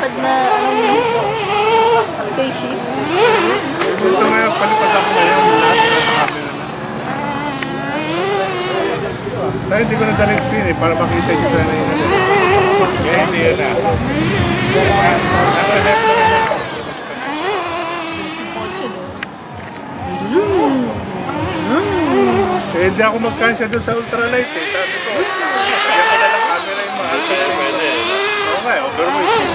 palipad na spaceship. Gusto nga yung palipad ako ngayon. Lahat sa camera na. Dahil hindi ko na daling screen eh, para makita nyo sana yun. Kaya hindi yun na. Nasa left na rin ako. Eh, hindi ako magkansya doon sa ultralight eh. Sabi ko, kaya ka na lang camera yung mahal. Oo nga, overweight.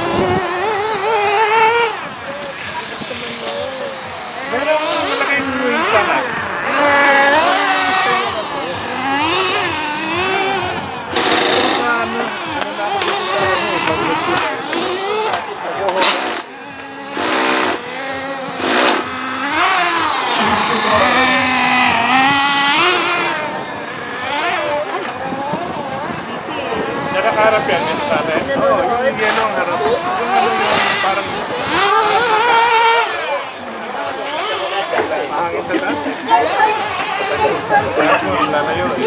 Pero malaking wings pa na. Nakakarap yan, yun sana eh. Oo, yung yellow ang harap. Yung parang... Mahangin sa taas. Kaya po, lalayo eh.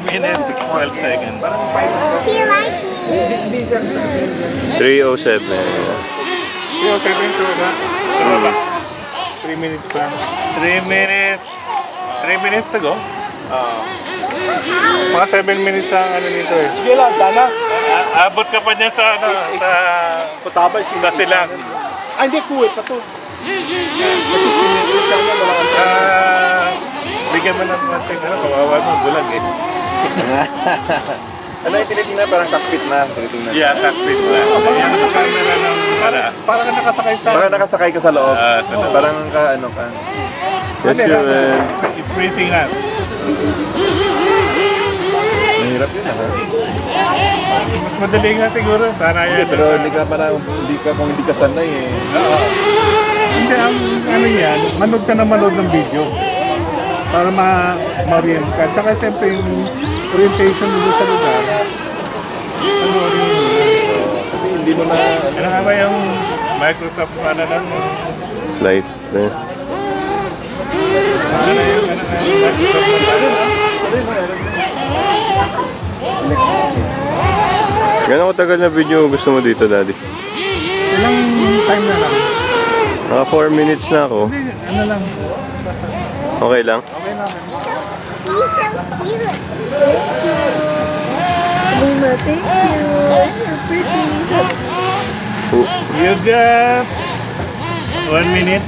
Minutes, 12 seconds. 3:07. 3:07 to na. 3 minutes pa. 3 minutes. 3 minutes to go? Mga 7 minutes ang ano nito eh. Sige lang, sana. Abot ka pa niya sa ano, sa Kutabay, sa silang. Ah, hindi, kuwit pa to. Kasi sinipin siya na, wala kang Bigyan mo ng masing ano, kawawa mo, bulag eh. Ano yung tinitingnan? Parang cockpit na. Tinitingnan. Yeah, cockpit lang. Ayan ang camera ng para. Parang ka nakasakay sa... Baka nakasakay ka sa loob. Sa loob. Parang ka ano ka. Yes, you man. It's breathing up. Mahirap yun Mas madali nga siguro. Sana yan. Pero hindi ka parang, kung hindi ka sanay eh. Hindi, ang ano yan, manood ka na manood ng video. Para ma-orient ka. Tsaka siyempre yung orientation mo sa lugar. Ano rin yun? Kasi hindi mo na... Ano nga ba yung Microsoft ano na? Flight. Ano na yung Microsoft Gano'ng katagal na video gusto mo dito, Daddy? Ilang time na lang? Mga 4 minutes na ako. Hindi, ano lang. Okay lang? Okay namin. Luna, thank you. You're pretty. You got 1 minute.